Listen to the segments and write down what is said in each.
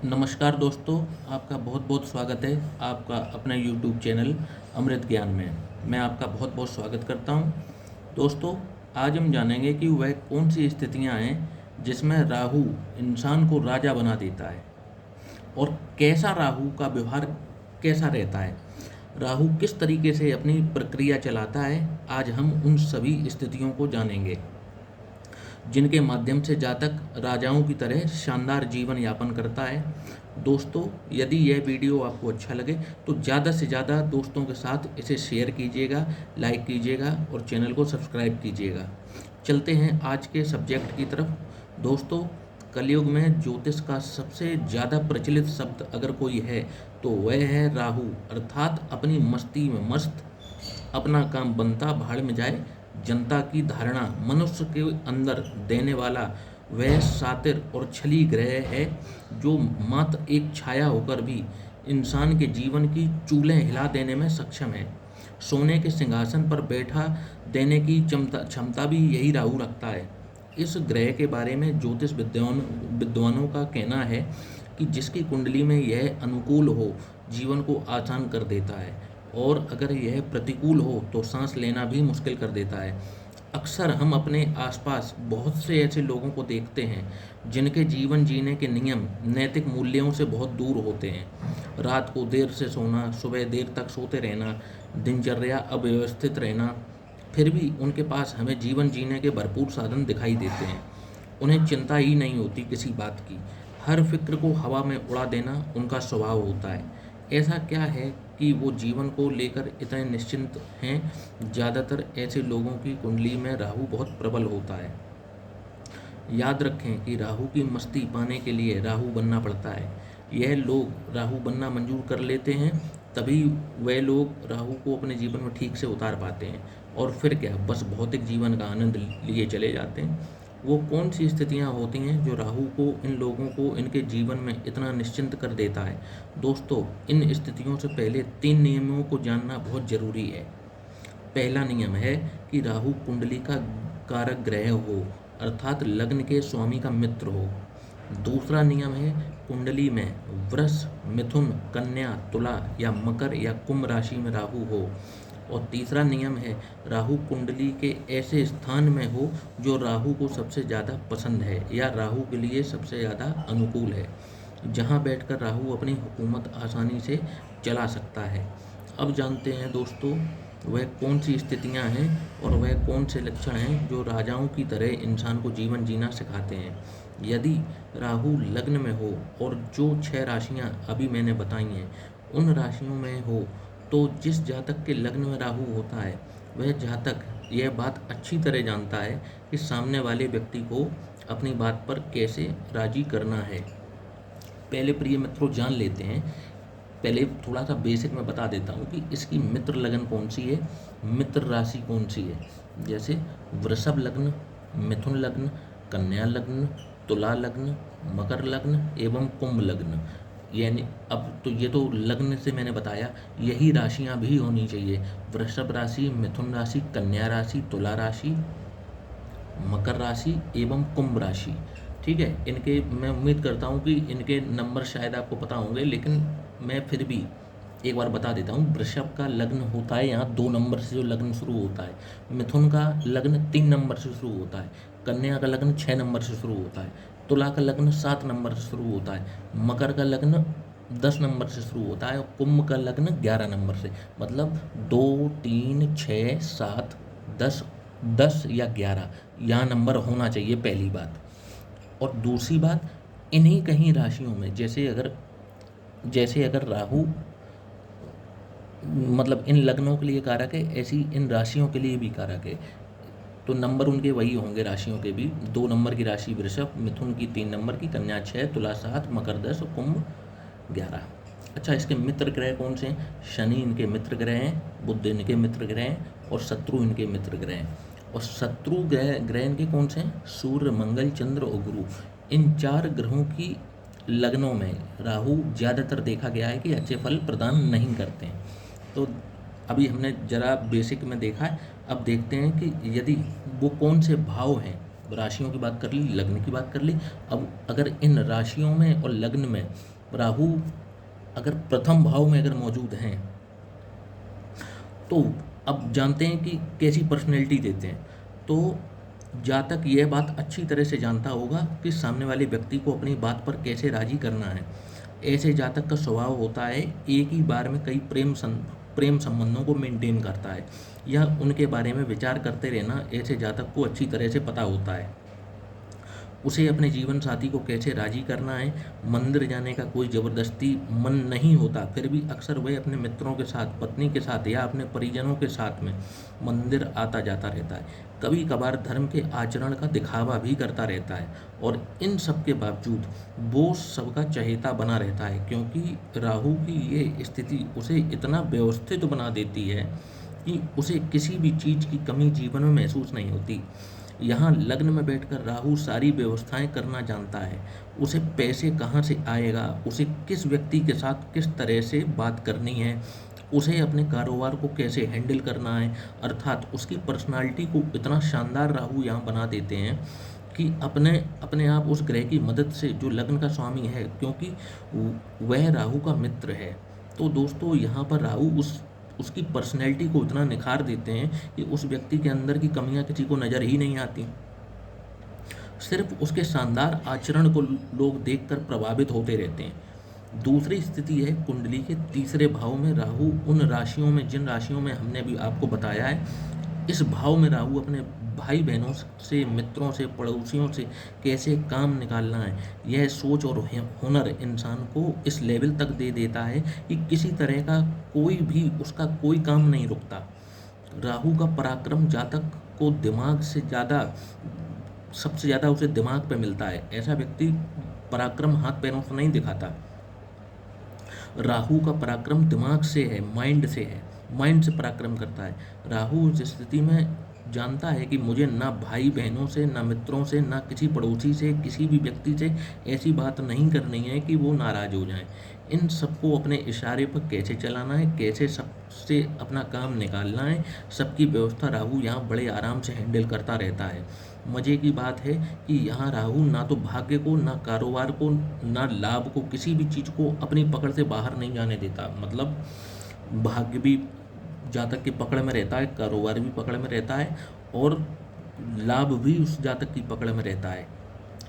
नमस्कार दोस्तों, आपका बहुत बहुत स्वागत है आपका अपने YouTube चैनल अमृत ज्ञान में। मैं आपका बहुत बहुत स्वागत करता हूं। दोस्तों, आज हम जानेंगे कि वह कौन सी स्थितियां हैं जिसमें राहु इंसान को राजा बना देता है और कैसा राहु का व्यवहार कैसा रहता है। राहु किस तरीके से अपनी प्रक्रिया चलाता है, आज हम उन सभी स्थितियों को जानेंगे जिनके माध्यम से जातक राजाओं की तरह शानदार जीवन यापन करता है। दोस्तों, यदि यह वीडियो आपको अच्छा लगे तो ज़्यादा से ज़्यादा दोस्तों के साथ इसे शेयर कीजिएगा, लाइक कीजिएगा और चैनल को सब्सक्राइब कीजिएगा। चलते हैं आज के सब्जेक्ट की तरफ। दोस्तों, कलयुग में ज्योतिष का सबसे ज़्यादा प्रचलित शब्द अगर कोई है तो वह है राहु, अर्थात अपनी मस्ती में मस्त, अपना काम बनता भाड़ में जाए जनता की धारणा मनुष्य के अंदर देने वाला वह सातिर और छली ग्रह है जो मात्र एक छाया होकर भी इंसान के जीवन की चूलें हिला देने में सक्षम है। सोने के सिंहासन पर बैठा देने की क्षमता भी यही राहु रखता है। इस ग्रह के बारे में ज्योतिष विद्वानों का कहना है कि जिसकी कुंडली में यह अनुकूल हो जीवन को आसान कर देता है और अगर यह प्रतिकूल हो तो सांस लेना भी मुश्किल कर देता है। अक्सर हम अपने आसपास बहुत से ऐसे लोगों को देखते हैं जिनके जीवन जीने के नियम नैतिक मूल्यों से बहुत दूर होते हैं। रात को देर से सोना, सुबह देर तक सोते रहना, दिनचर्या अव्यवस्थित रहना, फिर भी उनके पास हमें जीवन जीने के भरपूर साधन दिखाई देते हैं। उन्हें चिंता ही नहीं होती किसी बात की। हर फिक्र को हवा में उड़ा देना उनका स्वभाव होता है। ऐसा क्या है कि वो जीवन को लेकर इतने निश्चिंत हैं? ज़्यादातर ऐसे लोगों की कुंडली में राहु बहुत प्रबल होता है। याद रखें कि राहु की मस्ती पाने के लिए राहु बनना पड़ता है। यह लोग राहु बनना मंजूर कर लेते हैं तभी वह लोग राहु को अपने जीवन में ठीक से उतार पाते हैं और फिर क्या, बस भौतिक जीवन का आनंद लिए चले जाते हैं। वो कौन सी स्थितियां होती हैं जो राहु को इन लोगों को इनके जीवन में इतना निश्चिंत कर देता है? दोस्तों, इन स्थितियों से पहले 3 नियमों को जानना बहुत जरूरी है। पहला नियम है कि राहु कुंडली का कारक ग्रह हो, अर्थात लग्न के स्वामी का मित्र हो। दूसरा नियम है कुंडली में वृष, मिथुन, कन्या, तुला या मकर या कुंभ राशि में राहु हो। और तीसरा नियम है राहु कुंडली के ऐसे स्थान में हो जो राहु को सबसे ज़्यादा पसंद है या राहु के लिए सबसे ज़्यादा अनुकूल है, जहां बैठकर राहु अपनी हुकूमत आसानी से चला सकता है। अब जानते हैं दोस्तों, वह कौन सी स्थितियां हैं और वह कौन से लक्षण हैं जो राजाओं की तरह इंसान को जीवन जीना सिखाते हैं। यदि राहु लग्न में हो और जो 6 राशियां अभी मैंने बताई हैं उन राशियों में हो तो जिस जातक के लग्न में राहु होता है वह जातक यह बात अच्छी तरह जानता है कि सामने वाले व्यक्ति को अपनी बात पर कैसे राजी करना है। पहले प्रिय मित्रों जान लेते हैं, पहले थोड़ा सा बेसिक मैं बता देता हूँ कि इसकी मित्र लगन कौन सी है, मित्र राशि कौन सी है। जैसे वृषभ लग्न, मिथुन लग्न, कन्या लग्न, तुला लग्न, मकर लग्न एवं कुंभ लग्न। यानी अब तो ये तो लग्न से मैंने बताया, यही राशियां भी होनी चाहिए। वृषभ राशि, मिथुन राशि, कन्या राशि, तुला राशि, मकर राशि एवं कुंभ राशि। ठीक है, इनके मैं उम्मीद करता हूँ कि इनके नंबर शायद आपको पता होंगे, लेकिन मैं फिर भी एक बार बता देता हूँ। वृषभ का लग्न होता है यहाँ 2 नंबर से जो लग्न शुरू होता है, मिथुन का लग्न 3 नंबर से शुरू होता है, कन्या का लग्न 6 नंबर से शुरू होता है, तुला का लग्न 7 नंबर से शुरू होता है, मकर का लग्न 10 नंबर से शुरू होता है और कुंभ का लग्न 11 नंबर से। मतलब 2, 3, 6, 7, 10, 10 या 11 यहाँ नंबर होना चाहिए, पहली बात। और दूसरी बात, इन्हीं कहीं राशियों में जैसे अगर राहु मतलब इन लग्नों के लिए कारक है, ऐसी इन राशियों के लिए भी कारक है, तो नंबर उनके वही होंगे राशियों के भी। 2 नंबर की राशि वृषभ, मिथुन की 3 नंबर की, कन्या 6, तुला 7, मकर 10 और कुंभ 11। अच्छा, इसके मित्र ग्रह कौन से हैं? शनि इनके मित्र ग्रह हैं, बुध इनके मित्र ग्रह हैं और शत्रु इनके मित्र ग्रह हैं। और शत्रु ग्रह इनके कौन से हैं? सूर्य, मंगल, चंद्र और गुरु। इन 4 ग्रहों की लग्नों में राहु ज़्यादातर देखा गया है कि अच्छे फल प्रदान नहीं करते हैं। तो अभी हमने जरा बेसिक में देखा है, अब देखते हैं कि यदि वो कौन से भाव हैं राशियों की बात कर ली, लग्न की बात कर ली। अब अगर इन राशियों में और लग्न में राहु अगर प्रथम भाव में अगर मौजूद हैं, तो अब जानते हैं कि कैसी पर्सनैलिटी देते हैं। तो जातक यह बात अच्छी तरह से जानता होगा कि सामने वाले व्यक्ति को अपनी बात पर कैसे राजी करना है। ऐसे जातक का स्वभाव होता है एक ही बार में कई प्रेम संबंधों को मेंटेन करता है, या उनके बारे में विचार करते रहना ऐसे जातक को अच्छी तरह से पता होता है। उसे अपने जीवन साथी को कैसे राजी करना है। मंदिर जाने का कोई ज़बरदस्ती मन नहीं होता, फिर भी अक्सर वह अपने मित्रों के साथ, पत्नी के साथ या अपने परिजनों के साथ में मंदिर आता जाता रहता है। कभी कभार धर्म के आचरण का दिखावा भी करता रहता है, और इन सब के बावजूद वो सबका चहेता बना रहता है, क्योंकि राहु की ये स्थिति उसे इतना व्यवस्थित बना देती है कि उसे किसी भी चीज़ की कमी जीवन में महसूस नहीं होती। यहाँ लग्न में बैठकर राहु सारी व्यवस्थाएं करना जानता है। उसे पैसे कहाँ से आएगा, उसे किस व्यक्ति के साथ किस तरह से बात करनी है, उसे अपने कारोबार को कैसे हैंडल करना है, अर्थात उसकी पर्सनालिटी को इतना शानदार राहु यहाँ बना देते हैं कि अपने अपने आप उस ग्रह की मदद से, जो लग्न का स्वामी है, क्योंकि वह राहु का मित्र है, तो दोस्तों यहाँ पर राहु उसकी पर्सनैलिटी को इतना निखार देते हैं कि उस व्यक्ति के अंदर की कमियां किसी को नज़र ही नहीं आती। सिर्फ उसके शानदार आचरण को लोग देखकर प्रभावित होते रहते हैं। दूसरी स्थिति है कुंडली के तीसरे भाव में राहु। उन राशियों में, जिन राशियों में हमने अभी आपको बताया है, इस भाव में राहु अपने भाई बहनों से, मित्रों से, पड़ोसियों से कैसे काम निकालना है, यह सोच और हुनर इंसान को इस लेवल तक दे देता है कि किसी तरह का कोई भी उसका कोई काम नहीं रुकता। राहु का पराक्रम जातक को दिमाग से ज़्यादा, सबसे ज़्यादा उसे दिमाग पे मिलता है। ऐसा व्यक्ति पराक्रम हाथ पैरों से नहीं दिखाता। राहु का पराक्रम दिमाग से है, माइंड से है, माइंड से पराक्रम करता है। राहु उस स्थिति में जानता है कि मुझे ना भाई बहनों से, ना मित्रों से, ना किसी पड़ोसी से, किसी भी व्यक्ति से ऐसी बात नहीं करनी है कि वो नाराज़ हो जाएं। इन सबको अपने इशारे पर कैसे चलाना है, कैसे सबसे अपना काम निकालना है, सबकी व्यवस्था राहु यहाँ बड़े आराम से हैंडल करता रहता है। मज़े की बात है कि यहाँ राहु ना तो भाग्य को, ना कारोबार को, ना लाभ को, किसी भी चीज़ को अपनी पकड़ से बाहर नहीं जाने देता। मतलब भाग्य भी जातक की पकड़ में रहता है, कारोबार भी पकड़ में रहता है, और लाभ भी उस जातक की पकड़ में रहता है।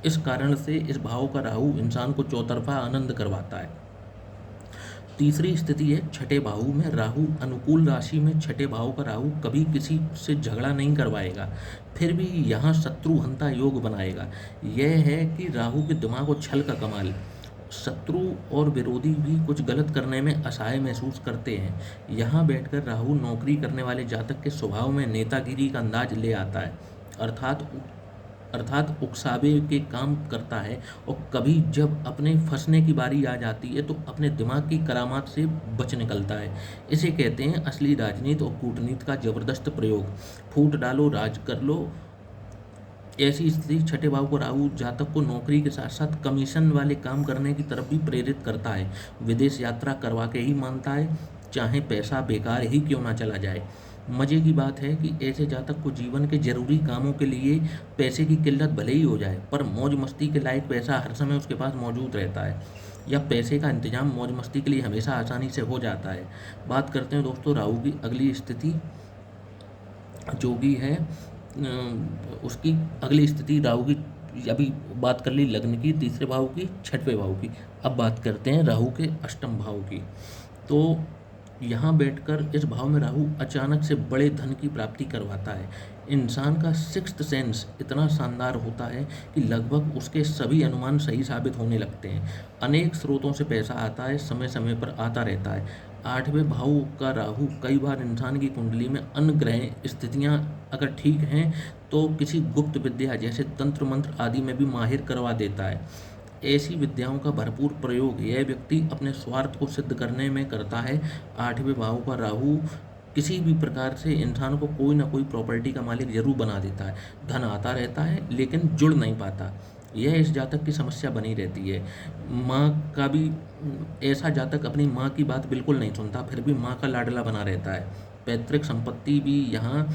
इस कारण से इस भाव का राहु इंसान को चौतरफा आनंद करवाता है। तीसरी स्थिति है छठे भाव में राहु। अनुकूल राशि में छठे भाव का राहु कभी किसी से झगड़ा नहीं करवाएगा, फिर भी यहाँ शत्रुहंता योग बनाएगा। यह है कि राहु के दिमाग और छल का कमाल। शत्रु और विरोधी भी कुछ गलत करने में असहाय महसूस करते हैं। यहाँ बैठकर राहु नौकरी करने वाले जातक के स्वभाव में नेतागिरी का अंदाज ले आता है, अर्थात उकसावे के काम करता है, और कभी जब अपने फंसने की बारी आ जाती है तो अपने दिमाग की करामात से बच निकलता है। इसे कहते हैं असली राजनीति और कूटनीति का जबरदस्त प्रयोग। फूट डालो, राज कर लो। ऐसी स्थिति छठे भाव को राहु जातक को नौकरी के साथ साथ कमीशन वाले काम करने की तरफ भी प्रेरित करता है। विदेश यात्रा करवा के ही मानता है, चाहे पैसा बेकार ही क्यों ना चला जाए। मज़े की बात है कि ऐसे जातक को जीवन के जरूरी कामों के लिए पैसे की किल्लत भले ही हो जाए, पर मौज मस्ती के लायक पैसा हर समय उसके पास मौजूद रहता है, या पैसे का इंतजाम मौज मस्ती के लिए हमेशा आसानी से हो जाता है। बात करते हैं दोस्तों राहु की अगली स्थिति, जो कि है उसकी अगली स्थिति राहु की। अभी बात कर ली लग्न की, तीसरे भाव की, छठवें भाव की। अब बात करते हैं राहु के अष्टम भाव की। तो यहाँ बैठकर इस भाव में राहु अचानक से बड़े धन की प्राप्ति करवाता है। इंसान का सिक्स्थ सेंस इतना शानदार होता है कि लगभग उसके सभी अनुमान सही साबित होने लगते हैं। अनेक स्रोतों से पैसा आता है, समय समय पर आता रहता है। आठवें भाव का राहु कई बार इंसान की कुंडली में अन्य ग्रह स्थितियाँ अगर ठीक हैं तो किसी गुप्त विद्या जैसे तंत्र मंत्र आदि में भी माहिर करवा देता है। ऐसी विद्याओं का भरपूर प्रयोग यह व्यक्ति अपने स्वार्थ को सिद्ध करने में करता है। आठवें भाव का राहु किसी भी प्रकार से इंसान को कोई ना कोई प्रॉपर्टी का मालिक जरूर बना देता है। धन आता रहता है लेकिन जुड़ नहीं पाता, यह इस जातक की समस्या बनी रहती है। माँ का भी, ऐसा जातक अपनी माँ की बात बिल्कुल नहीं सुनता, फिर भी माँ का लाडला बना रहता है। पैतृक संपत्ति भी यहाँ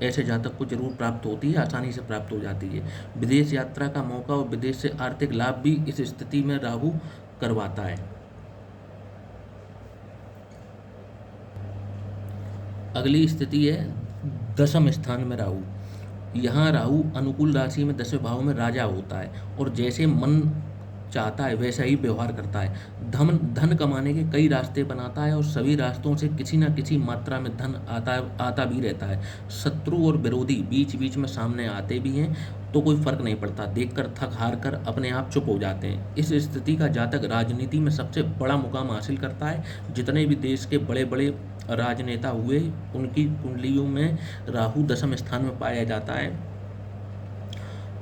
ऐसे जातक को जरूर प्राप्त होती है, आसानी से प्राप्त हो जाती है। विदेश यात्रा का मौका और विदेश से आर्थिक लाभ भी इस स्थिति में राहु करवाता है। अगली स्थिति है दशम स्थान में राहु। यहाँ राहु अनुकूल राशि में 10वें भाव में राजा होता है और जैसे मन चाहता है वैसा ही व्यवहार करता है। धन कमाने के कई रास्ते बनाता है और सभी रास्तों से किसी न किसी मात्रा में धन आता भी रहता है। शत्रु और विरोधी बीच बीच में सामने आते भी हैं तो कोई फर्क नहीं पड़ता, देखकर थक हार कर अपने आप चुप हो जाते हैं। इस स्थिति का जातक राजनीति में सबसे बड़ा मुकाम हासिल करता है। जितने भी देश के बड़े बड़े राजनेता हुए उनकी कुंडलियों में राहु दशम स्थान में पाया जाता है,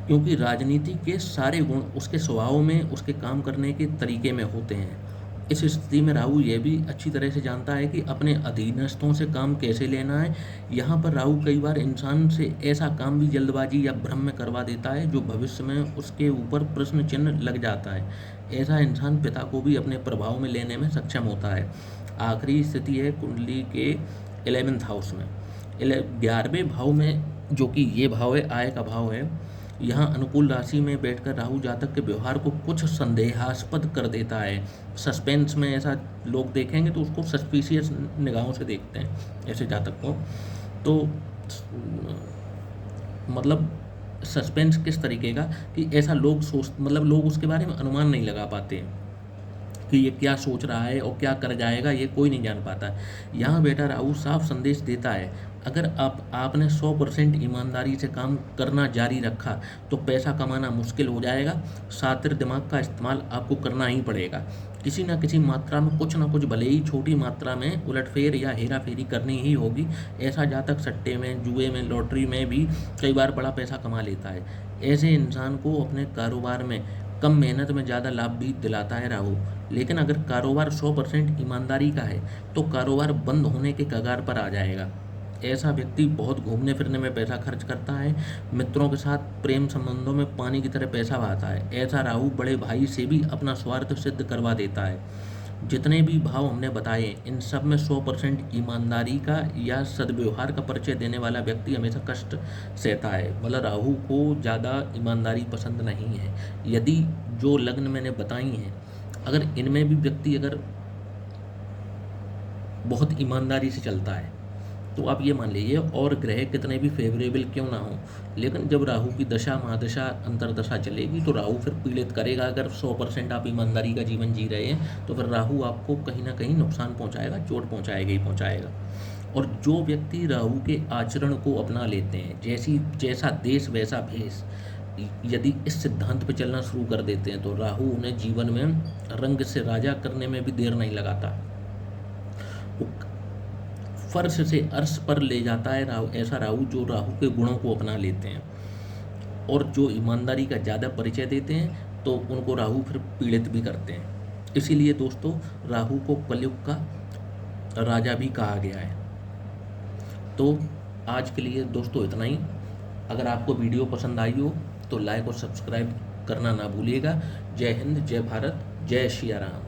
क्योंकि राजनीति के सारे गुण उसके स्वभाव में, उसके काम करने के तरीके में होते हैं। इस स्थिति में राहु यह भी अच्छी तरह से जानता है कि अपने अधीनस्थों से काम कैसे लेना है। यहाँ पर राहु कई बार इंसान से ऐसा काम भी जल्दबाजी या भ्रम में करवा देता है जो भविष्य में उसके ऊपर प्रश्न चिन्ह लग जाता है। ऐसा इंसान पिता को भी अपने प्रभाव में लेने में सक्षम होता है। आखिरी स्थिति है कुंडली के 11वें हाउस में, 11वें भाव में, जो कि ये भाव है आय का भाव है। यहाँ अनुकूल राशि में बैठकर राहु जातक के व्यवहार को कुछ संदेहास्पद कर देता है। सस्पेंस में ऐसा लोग देखेंगे तो उसको सस्पिशियस निगाहों से देखते हैं ऐसे जातक को। तो मतलब सस्पेंस किस तरीके का कि ऐसा लोग लोग उसके बारे में अनुमान नहीं लगा पाते कि ये क्या सोच रहा है और क्या कर जाएगा, ये कोई नहीं जान पाता। यहाँ बेटा राहु साफ संदेश देता है, अगर आपने 100% ईमानदारी से काम करना जारी रखा तो पैसा कमाना मुश्किल हो जाएगा। शातिर दिमाग का इस्तेमाल आपको करना ही पड़ेगा। किसी न किसी मात्रा में कुछ ना कुछ, भले ही छोटी मात्रा में, उलटफेर या हेरा फेरी करनी ही होगी। ऐसा जातक सट्टे में, जुए में, लॉटरी में भी कई बार बड़ा पैसा कमा लेता है। ऐसे इंसान को अपने कारोबार में कम मेहनत में ज़्यादा लाभ भी दिलाता है राहु। लेकिन अगर कारोबार 100% ईमानदारी का है तो कारोबार बंद होने के कगार पर आ जाएगा। ऐसा व्यक्ति बहुत घूमने फिरने में पैसा खर्च करता है। मित्रों के साथ प्रेम संबंधों में पानी की तरह पैसा बहाता है। ऐसा राहु बड़े भाई से भी अपना स्वार्थ सिद्ध करवा देता है। जितने भी भाव हमने बताए इन सब में 100% ईमानदारी का या सद्व्यवहार का परिचय देने वाला व्यक्ति हमेशा कष्ट सहता है। मतलब राहु को ज़्यादा ईमानदारी पसंद नहीं है। यदि जो लग्न मैंने बताई हैं, अगर इनमें भी व्यक्ति अगर बहुत ईमानदारी से चलता है तो आप ये मान लीजिए, और ग्रह कितने भी फेवरेबल क्यों ना हो, लेकिन जब राहु की दशा, महादशा, अंतरदशा चलेगी तो राहु फिर पीड़ित करेगा। अगर 100% आप ईमानदारी का जीवन जी रहे हैं तो फिर राहु आपको कहीं ना कहीं नुकसान पहुंचाएगा, चोट पहुंचाएगा ही पहुंचाएगा। और जो व्यक्ति राहु के आचरण को अपना लेते हैं, जैसा देश वैसा भेष, यदि इस सिद्धांत पर चलना शुरू कर देते हैं तो राहु उन्हें जीवन में रंग से राजा करने में भी देर नहीं लगाता। फर्श से अर्श पर ले जाता है राहु, ऐसा राहु जो राहु के गुणों को अपना लेते हैं। और जो ईमानदारी का ज़्यादा परिचय देते हैं तो उनको राहु फिर पीड़ित भी करते हैं। इसीलिए दोस्तों राहु को कलयुग का राजा भी कहा गया है। तो आज के लिए दोस्तों इतना ही। अगर आपको वीडियो पसंद आई हो तो लाइक और सब्सक्राइब करना ना भूलिएगा। जय हिंद, जय भारत, जय श्री राम।